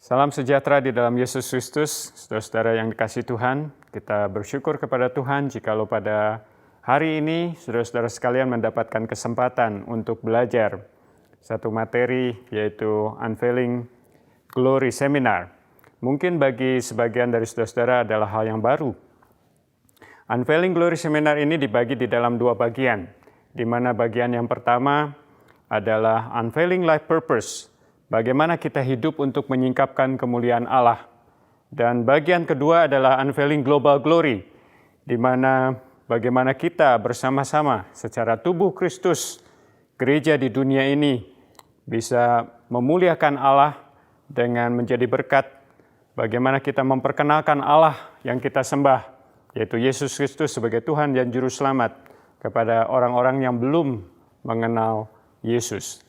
Salam sejahtera di dalam Yesus Kristus, saudara-saudara yang dikasihi Tuhan. Kita bersyukur kepada Tuhan jikalau pada hari ini saudara-saudara sekalian mendapatkan kesempatan untuk belajar satu materi yaitu Unveiling Glory Seminar. Mungkin bagi sebagian dari saudara-saudara adalah hal yang baru. Unveiling Glory Seminar ini dibagi di dalam dua bagian, di mana bagian yang pertama adalah Unveiling Life Purpose, bagaimana kita hidup untuk menyingkapkan kemuliaan Allah. Dan bagian kedua adalah Unveiling Global Glory, di mana bagaimana kita bersama-sama secara tubuh Kristus, gereja di dunia ini, bisa memuliakan Allah dengan menjadi berkat, bagaimana kita memperkenalkan Allah yang kita sembah, yaitu Yesus Kristus sebagai Tuhan dan Juru Selamat, kepada orang-orang yang belum mengenal Yesus.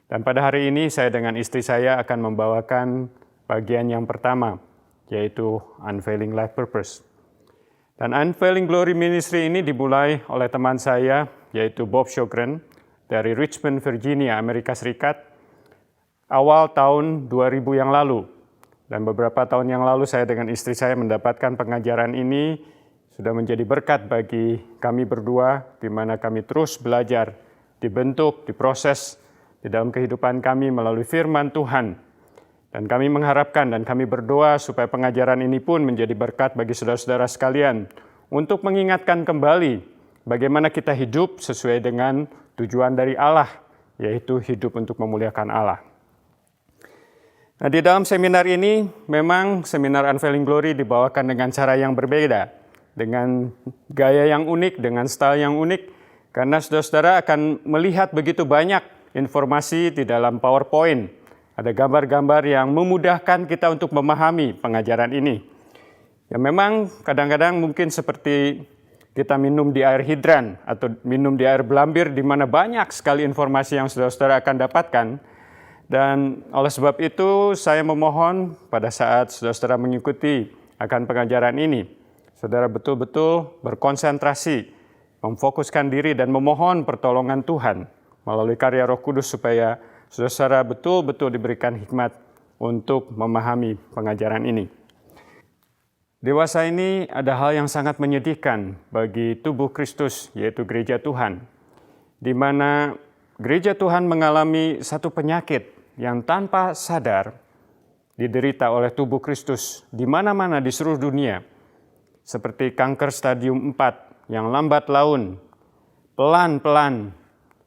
Dan pada hari ini saya dengan istri saya akan membawakan bagian yang pertama, yaitu Unveiling Life Purpose. Dan Unveiling Glory Ministry ini dimulai oleh teman saya, yaitu Bob Sjogren, dari Richmond, Virginia, Amerika Serikat, awal tahun 2000 yang lalu. Dan beberapa tahun yang lalu saya dengan istri saya mendapatkan pengajaran ini, sudah menjadi berkat bagi kami berdua, di mana kami terus belajar, dibentuk, diproses, di dalam kehidupan kami melalui firman Tuhan. Dan kami mengharapkan dan kami berdoa supaya pengajaran ini pun menjadi berkat bagi saudara-saudara sekalian untuk mengingatkan kembali bagaimana kita hidup sesuai dengan tujuan dari Allah, yaitu hidup untuk memuliakan Allah. Nah, di dalam seminar ini memang seminar Unveiling Glory dibawakan dengan cara yang berbeda, dengan gaya yang unik, dengan style yang unik, karena saudara-saudara akan melihat begitu banyak informasi di dalam PowerPoint. Ada gambar-gambar yang memudahkan kita untuk memahami pengajaran ini. Ya memang kadang-kadang mungkin seperti kita minum di air hidran atau minum di air belambir, di mana banyak sekali informasi yang saudara-saudara akan dapatkan. Dan oleh sebab itu saya memohon pada saat saudara-saudara mengikuti akan pengajaran ini, saudara betul-betul berkonsentrasi, memfokuskan diri dan memohon pertolongan Tuhan melalui karya Roh Kudus supaya saudara betul-betul diberikan hikmat untuk memahami pengajaran ini. Dewasa ini ada hal yang sangat menyedihkan bagi tubuh Kristus, yaitu gereja Tuhan, di mana gereja Tuhan mengalami satu penyakit yang tanpa sadar diderita oleh tubuh Kristus di mana-mana di seluruh dunia, seperti kanker stadium 4 yang lambat laun, pelan-pelan,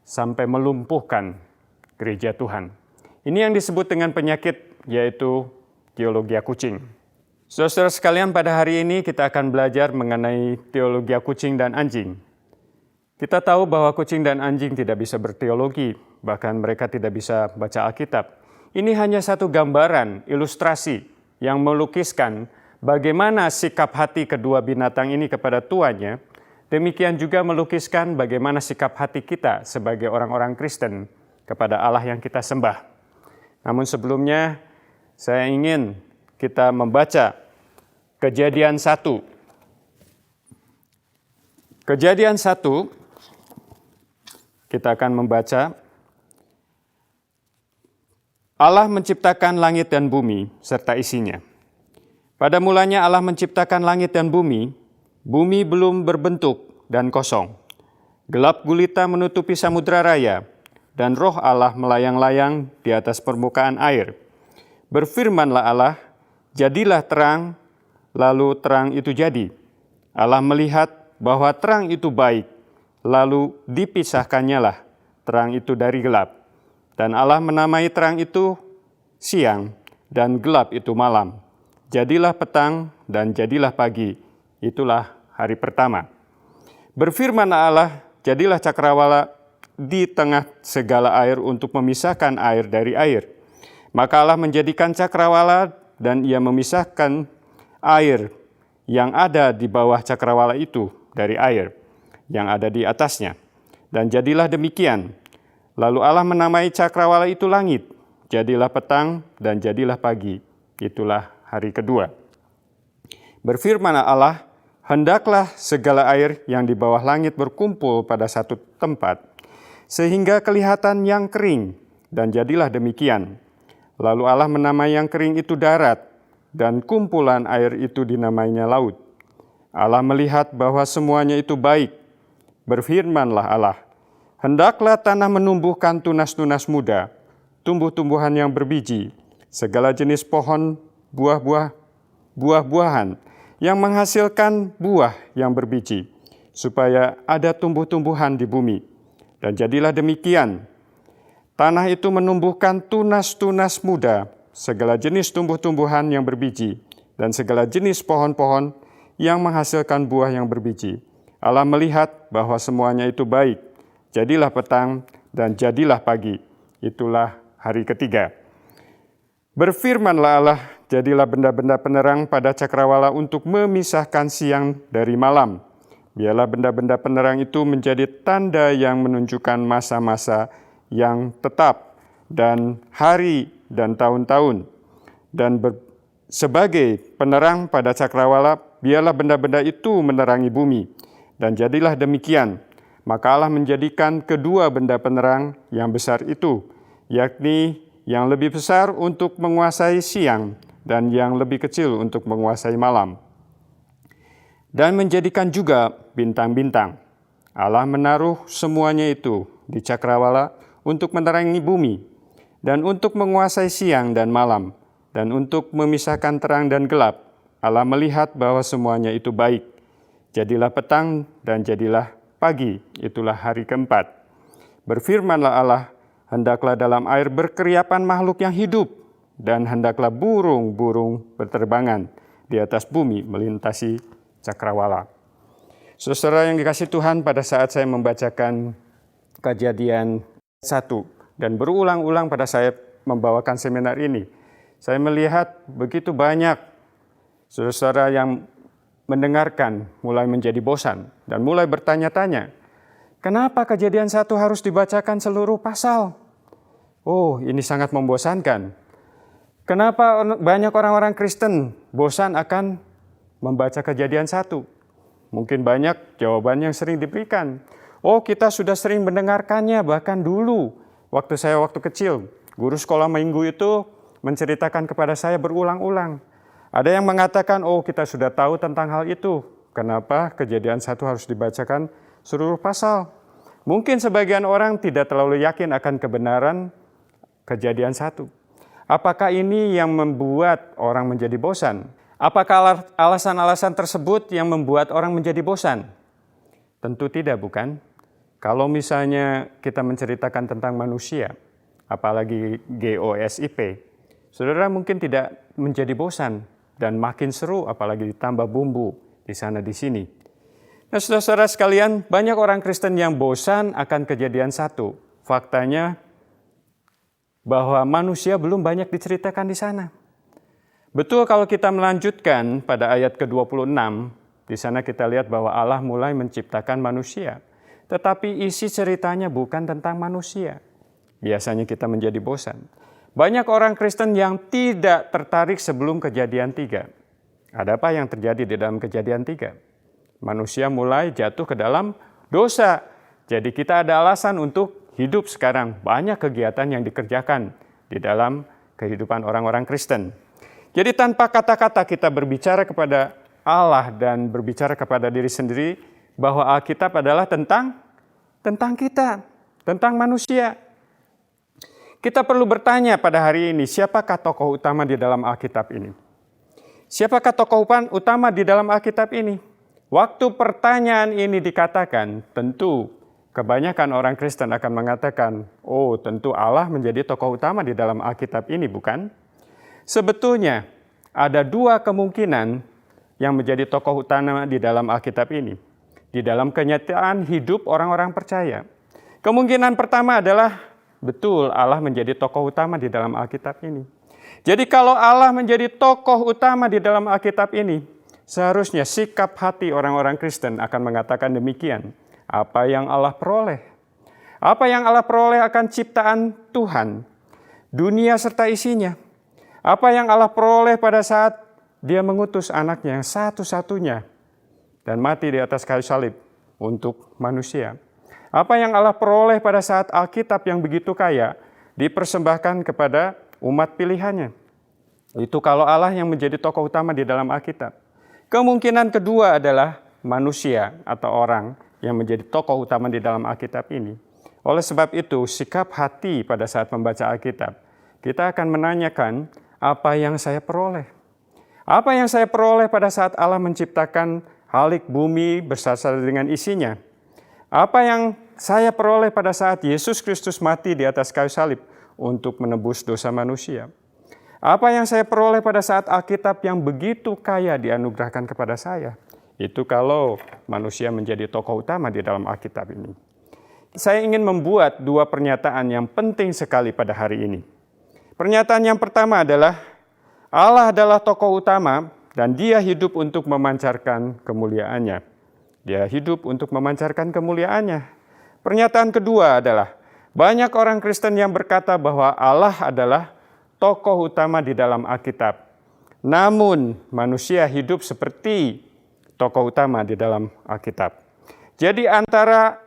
sampai melumpuhkan gereja Tuhan. Ini yang disebut dengan penyakit, yaitu teologia kucing. Saudara-saudara sekalian, pada hari ini kita akan belajar mengenai teologia kucing dan anjing. Kita tahu bahwa kucing dan anjing tidak bisa berteologi, bahkan mereka tidak bisa baca Alkitab. Ini hanya satu gambaran, ilustrasi yang melukiskan bagaimana sikap hati kedua binatang ini kepada tuannya. Demikian juga melukiskan bagaimana sikap hati kita sebagai orang-orang Kristen kepada Allah yang kita sembah. Namun sebelumnya, saya ingin kita membaca Kejadian 1. Kejadian 1, kita akan membaca. Allah menciptakan langit dan bumi serta isinya. Pada mulanya Allah menciptakan langit dan bumi. Bumi belum berbentuk dan kosong. Gelap gulita menutupi samudra raya, dan roh Allah melayang-layang di atas permukaan air. Berfirmanlah Allah, jadilah terang, lalu terang itu jadi. Allah melihat bahwa terang itu baik, lalu dipisahkannyalah terang itu dari gelap. Dan Allah menamai terang itu siang, dan gelap itu malam. Jadilah petang, dan jadilah pagi. Itulah hari pertama. Berfirman Allah, jadilah cakrawala di tengah segala air untuk memisahkan air dari air. Maka Allah menjadikan cakrawala dan ia memisahkan air yang ada di bawah cakrawala itu dari air yang ada di atasnya. Dan jadilah demikian. Lalu Allah menamai cakrawala itu langit. Jadilah petang dan jadilah pagi. Itulah hari kedua. Berfirman Allah, hendaklah segala air yang di bawah langit berkumpul pada satu tempat, sehingga kelihatan yang kering, dan jadilah demikian. Lalu Allah menamai yang kering itu darat, dan kumpulan air itu dinamainya laut. Allah melihat bahwa semuanya itu baik. Berfirmanlah Allah, hendaklah tanah menumbuhkan tunas-tunas muda, tumbuh-tumbuhan yang berbiji, segala jenis pohon buah-buahan yang menghasilkan buah yang berbiji, supaya ada tumbuh-tumbuhan di bumi. Dan jadilah demikian. Tanah itu menumbuhkan tunas-tunas muda, segala jenis tumbuh-tumbuhan yang berbiji, dan segala jenis pohon-pohon yang menghasilkan buah yang berbiji. Allah melihat bahwa semuanya itu baik. Jadilah petang dan jadilah pagi. Itulah hari ketiga. Berfirmanlah Allah, jadilah benda-benda penerang pada cakrawala untuk memisahkan siang dari malam. Biarlah benda-benda penerang itu menjadi tanda yang menunjukkan masa-masa yang tetap dan hari dan tahun-tahun. Dan sebagai penerang pada cakrawala, biarlah benda-benda itu menerangi bumi. Dan jadilah demikian. Maka Allah menjadikan kedua benda penerang yang besar itu, yakni yang lebih besar untuk menguasai siang dan yang lebih kecil untuk menguasai malam. Dan menjadikan juga bintang-bintang. Allah menaruh semuanya itu di cakrawala untuk menerangi bumi, dan untuk menguasai siang dan malam, dan untuk memisahkan terang dan gelap. Allah melihat bahwa semuanya itu baik. Jadilah petang dan jadilah pagi, itulah hari keempat. Berfirmanlah Allah, hendaklah dalam air berkeriapan makhluk yang hidup, dan hendaklah burung-burung berterbangan di atas bumi melintasi cakrawala. Saudara yang dikasihi Tuhan, pada saat saya membacakan Kejadian 1 dan berulang-ulang pada saya membawakan seminar ini, saya melihat begitu banyak saudara yang mendengarkan mulai menjadi bosan dan mulai bertanya-tanya, kenapa Kejadian 1 harus dibacakan seluruh pasal? Oh, ini sangat membosankan. Kenapa banyak orang-orang Kristen bosan akan membaca Kejadian 1? Mungkin banyak jawaban yang sering diberikan. Oh, kita sudah sering mendengarkannya, bahkan dulu waktu saya kecil. Guru sekolah minggu itu menceritakan kepada saya berulang-ulang. Ada yang mengatakan, oh kita sudah tahu tentang hal itu. Kenapa Kejadian 1 harus dibacakan seluruh pasal? Mungkin sebagian orang tidak terlalu yakin akan kebenaran Kejadian 1. Apakah ini yang membuat orang menjadi bosan? Apakah alasan-alasan tersebut yang membuat orang menjadi bosan? Tentu tidak, bukan? Kalau misalnya kita menceritakan tentang manusia, apalagi GOSIP, saudara mungkin tidak menjadi bosan dan makin seru, apalagi ditambah bumbu di sana di sini. Nah, saudara-saudara sekalian, banyak orang Kristen yang bosan akan Kejadian 1. Faktanya bahwa manusia belum banyak diceritakan di sana. Betul, kalau kita melanjutkan pada ayat ke-26, di sana kita lihat bahwa Allah mulai menciptakan manusia. Tetapi isi ceritanya bukan tentang manusia. Biasanya kita menjadi bosan. Banyak orang Kristen yang tidak tertarik sebelum Kejadian 3. Ada apa yang terjadi di dalam Kejadian 3? Manusia mulai jatuh ke dalam dosa. Jadi kita ada alasan untuk hidup sekarang. Banyak kegiatan yang dikerjakan di dalam kehidupan orang-orang Kristen. Jadi tanpa kata-kata kita berbicara kepada Allah dan berbicara kepada diri sendiri bahwa Alkitab adalah tentang kita, tentang manusia. Kita perlu bertanya pada hari ini, siapakah tokoh utama di dalam Alkitab ini? Siapakah tokoh utama di dalam Alkitab ini? Waktu pertanyaan ini dikatakan, tentu kebanyakan orang Kristen akan mengatakan, oh tentu Allah menjadi tokoh utama di dalam Alkitab ini, bukan? Sebetulnya ada dua kemungkinan yang menjadi tokoh utama di dalam Alkitab ini. Di dalam kenyataan hidup orang-orang percaya. Kemungkinan pertama adalah betul Allah menjadi tokoh utama di dalam Alkitab ini. Jadi kalau Allah menjadi tokoh utama di dalam Alkitab ini, seharusnya sikap hati orang-orang Kristen akan mengatakan demikian. Apa yang Allah peroleh? Apa yang Allah peroleh akan ciptaan Tuhan, dunia serta isinya? Apa yang Allah peroleh pada saat Dia mengutus anaknya yang satu-satunya dan mati di atas kayu salib untuk manusia? Apa yang Allah peroleh pada saat Alkitab yang begitu kaya dipersembahkan kepada umat pilihannya. Itu kalau Allah yang menjadi tokoh utama di dalam Alkitab. Kemungkinan kedua adalah manusia atau orang yang menjadi tokoh utama di dalam Alkitab ini. Oleh sebab itu, sikap hati pada saat membaca Alkitab, kita akan menanyakan apa yang saya peroleh. Apa yang saya peroleh pada saat Allah menciptakan halik bumi bersama dengan isinya? Apa yang saya peroleh pada saat Yesus Kristus mati di atas kayu salib untuk menebus dosa manusia? Apa yang saya peroleh pada saat Alkitab yang begitu kaya dianugerahkan kepada saya? Itu kalau manusia menjadi tokoh utama di dalam Alkitab ini. Saya ingin membuat dua pernyataan yang penting sekali pada hari ini. Pernyataan yang pertama adalah Allah adalah tokoh utama dan Dia hidup untuk memancarkan kemuliaannya. Dia hidup untuk memancarkan kemuliaannya. Pernyataan kedua adalah banyak orang Kristen yang berkata bahwa Allah adalah tokoh utama di dalam Alkitab. Namun manusia hidup seperti tokoh utama di dalam Alkitab. Jadi antara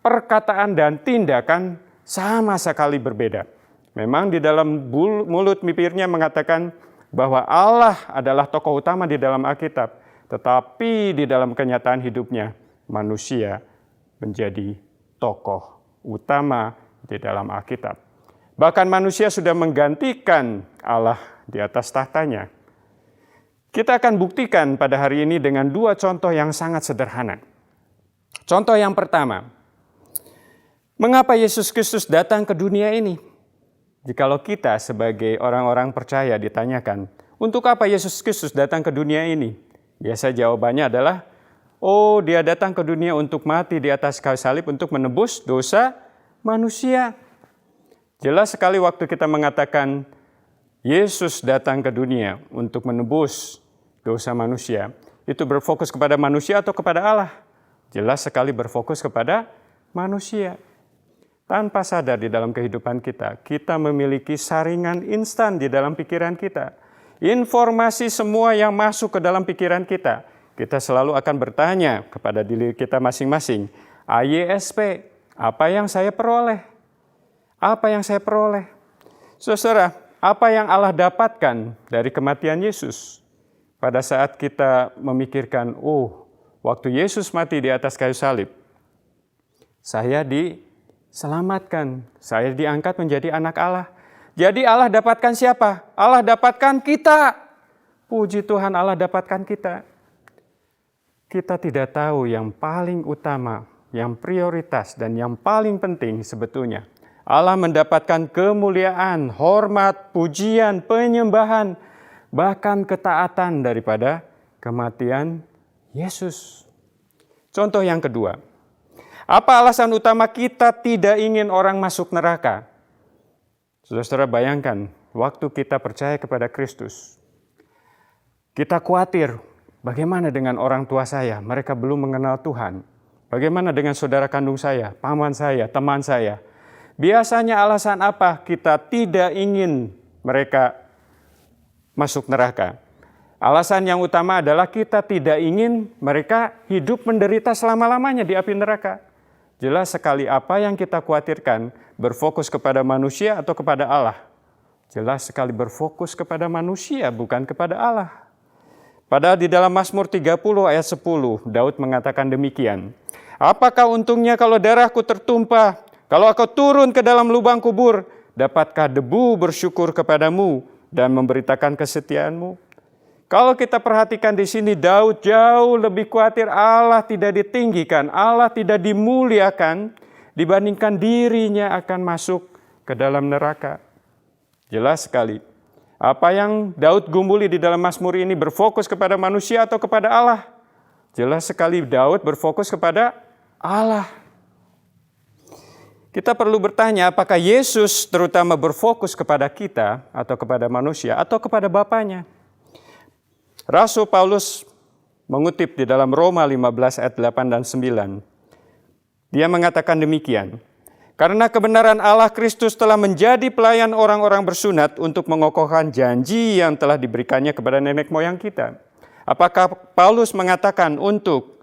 perkataan dan tindakan sama sekali berbeda. Memang di dalam mulut bibirnya mengatakan bahwa Allah adalah tokoh utama di dalam Alkitab. Tetapi di dalam kenyataan hidupnya manusia menjadi tokoh utama di dalam Alkitab. Bahkan manusia sudah menggantikan Allah di atas tahtanya. Kita akan buktikan pada hari ini dengan dua contoh yang sangat sederhana. Contoh yang pertama, mengapa Yesus Kristus datang ke dunia ini? Jikalau kita sebagai orang-orang percaya ditanyakan, untuk apa Yesus Kristus datang ke dunia ini? Biasa jawabannya adalah, Dia datang ke dunia untuk mati di atas kayu salib untuk menebus dosa manusia. Jelas sekali waktu kita mengatakan Yesus datang ke dunia untuk menebus dosa manusia. Itu berfokus kepada manusia atau kepada Allah? Jelas sekali berfokus kepada manusia. Tanpa sadar di dalam kehidupan kita, kita memiliki saringan instan di dalam pikiran kita. Informasi semua yang masuk ke dalam pikiran kita, kita selalu akan bertanya kepada diri kita masing-masing, AYSP, apa yang saya peroleh? Apa yang saya peroleh? Saudara, apa yang Allah dapatkan dari kematian Yesus? Pada saat kita memikirkan, waktu Yesus mati di atas kayu salib, saya diselamatkan, saya diangkat menjadi anak Allah. Jadi Allah dapatkan siapa? Allah dapatkan kita. Puji Tuhan, Allah dapatkan kita. Kita tidak tahu yang paling utama, yang prioritas dan yang paling penting sebetulnya. Allah mendapatkan kemuliaan, hormat, pujian, penyembahan, bahkan ketaatan daripada kematian Yesus. Contoh yang kedua, apa alasan utama kita tidak ingin orang masuk neraka? Saudara-saudara bayangkan, waktu kita percaya kepada Kristus, kita khawatir, bagaimana dengan orang tua saya? Mereka belum mengenal Tuhan. Bagaimana dengan saudara kandung saya, paman saya, teman saya? Biasanya alasan apa kita tidak ingin mereka masuk neraka? Alasan yang utama adalah kita tidak ingin mereka hidup menderita selama-lamanya di api neraka. Jelas sekali apa yang kita khawatirkan, berfokus kepada manusia atau kepada Allah. Jelas sekali berfokus kepada manusia, bukan kepada Allah. Padahal di dalam Mazmur 30 ayat 10, Daud mengatakan demikian. Apakah untungnya kalau darahku tertumpah? Kalau aku turun ke dalam lubang kubur, dapatkah debu bersyukur kepadamu dan memberitakan kesetiaanmu? Kalau kita perhatikan di sini, Daud jauh lebih khawatir Allah tidak ditinggikan, Allah tidak dimuliakan dibandingkan dirinya akan masuk ke dalam neraka. Jelas sekali. Apa yang Daud gumuli di dalam Mazmur ini berfokus kepada manusia atau kepada Allah? Jelas sekali Daud berfokus kepada Allah. Kita perlu bertanya apakah Yesus terutama berfokus kepada kita atau kepada manusia atau kepada Bapanya. Rasul Paulus mengutip di dalam Roma 15 ayat 8 dan 9. Dia mengatakan demikian. Karena kebenaran Allah Kristus telah menjadi pelayan orang-orang bersunat untuk mengokohkan janji yang telah diberikannya kepada nenek moyang kita. Apakah Paulus mengatakan untuk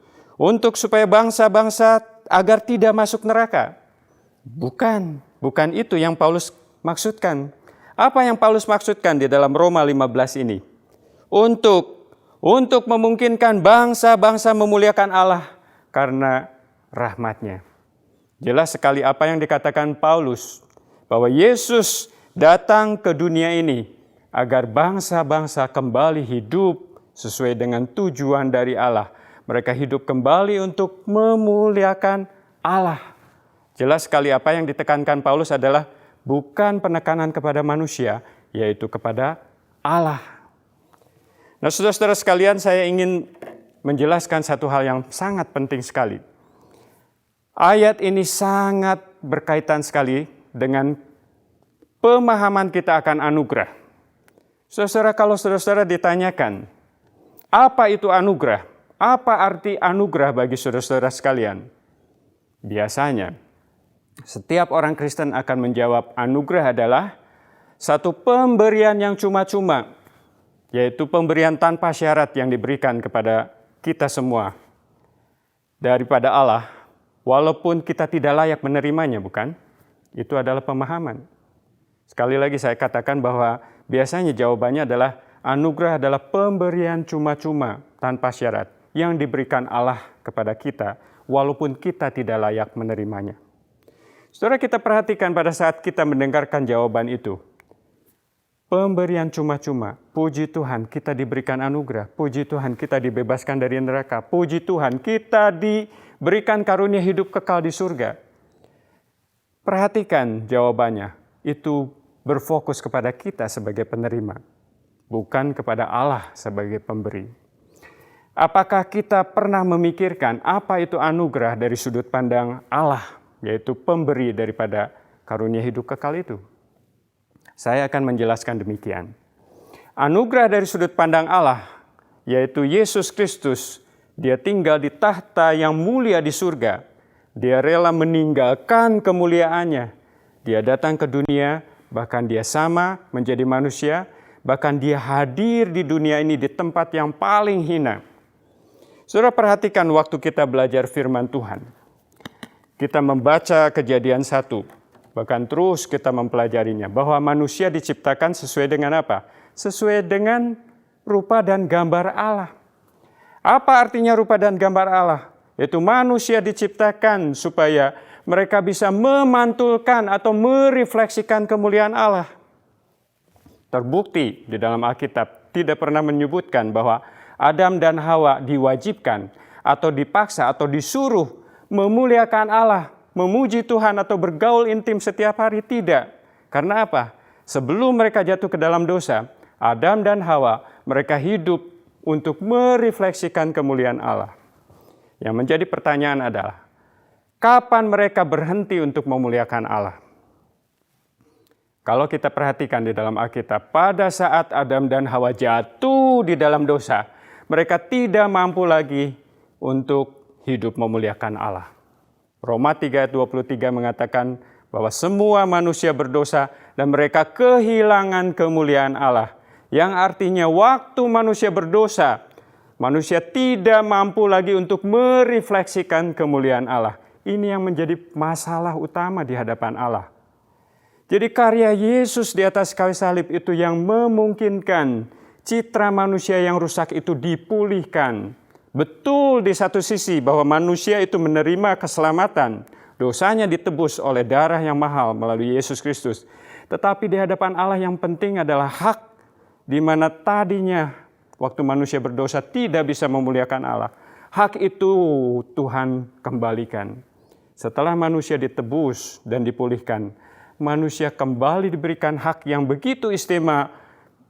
supaya bangsa-bangsa agar tidak masuk neraka? Bukan itu yang Paulus maksudkan. Apa yang Paulus maksudkan di dalam Roma 15 ini? Untuk memungkinkan bangsa-bangsa memuliakan Allah karena rahmat-Nya. Jelas sekali apa yang dikatakan Paulus, bahwa Yesus datang ke dunia ini agar bangsa-bangsa kembali hidup sesuai dengan tujuan dari Allah. Mereka hidup kembali untuk memuliakan Allah. Jelas sekali apa yang ditekankan Paulus adalah bukan penekanan kepada manusia, yaitu kepada Allah. Nah, saudara-saudara sekalian, saya ingin menjelaskan satu hal yang sangat penting sekali. Ayat ini sangat berkaitan sekali dengan pemahaman kita akan anugerah. Saudara, kalau saudara-saudara ditanyakan, apa itu anugerah? Apa arti anugerah bagi saudara-saudara sekalian? Biasanya, setiap orang Kristen akan menjawab anugerah adalah satu pemberian yang cuma-cuma, yaitu pemberian tanpa syarat yang diberikan kepada kita semua daripada Allah, walaupun kita tidak layak menerimanya, bukan? Itu adalah pemahaman. Sekali lagi saya katakan bahwa biasanya jawabannya adalah anugerah adalah pemberian cuma-cuma tanpa syarat yang diberikan Allah kepada kita, walaupun kita tidak layak menerimanya. Saudara, kita perhatikan pada saat kita mendengarkan jawaban itu. Pemberian cuma-cuma, puji Tuhan kita diberikan anugerah, puji Tuhan kita dibebaskan dari neraka, puji Tuhan kita diberikan karunia hidup kekal di surga. Perhatikan jawabannya, itu berfokus kepada kita sebagai penerima, bukan kepada Allah sebagai pemberi. Apakah kita pernah memikirkan apa itu anugerah dari sudut pandang Allah, yaitu pemberi daripada karunia hidup kekal itu? Saya akan menjelaskan demikian. Anugerah dari sudut pandang Allah, yaitu Yesus Kristus, Dia tinggal di tahta yang mulia di surga. Dia rela meninggalkan kemuliaannya. Dia datang ke dunia, bahkan Dia sama menjadi manusia, bahkan Dia hadir di dunia ini di tempat yang paling hina. Saudara, perhatikan waktu kita belajar firman Tuhan. Kita membaca Kejadian 1. Bahkan terus kita mempelajarinya, bahwa manusia diciptakan sesuai dengan apa? Sesuai dengan rupa dan gambar Allah. Apa artinya rupa dan gambar Allah? Yaitu manusia diciptakan supaya mereka bisa memantulkan atau merefleksikan kemuliaan Allah. Terbukti di dalam Alkitab tidak pernah menyebutkan bahwa Adam dan Hawa diwajibkan atau dipaksa atau disuruh memuliakan Allah, memuji Tuhan atau bergaul intim setiap hari, tidak. Karena apa? Sebelum mereka jatuh ke dalam dosa, Adam dan Hawa, mereka hidup untuk merefleksikan kemuliaan Allah. Yang menjadi pertanyaan adalah, kapan mereka berhenti untuk memuliakan Allah? Kalau kita perhatikan di dalam Alkitab, pada saat Adam dan Hawa jatuh di dalam dosa, mereka tidak mampu lagi untuk hidup memuliakan Allah. Roma 3 ayat 23 mengatakan bahwa semua manusia berdosa dan mereka kehilangan kemuliaan Allah. Yang artinya waktu manusia berdosa, manusia tidak mampu lagi untuk merefleksikan kemuliaan Allah. Ini yang menjadi masalah utama di hadapan Allah. Jadi karya Yesus di atas kayu salib itu yang memungkinkan citra manusia yang rusak itu dipulihkan. Betul di satu sisi bahwa manusia itu menerima keselamatan, dosanya ditebus oleh darah yang mahal melalui Yesus Kristus. Tetapi di hadapan Allah yang penting adalah hak, di mana tadinya waktu manusia berdosa tidak bisa memuliakan Allah. Hak itu Tuhan kembalikan. Setelah manusia ditebus dan dipulihkan, manusia kembali diberikan hak yang begitu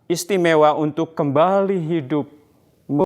istimewa untuk kembali hidup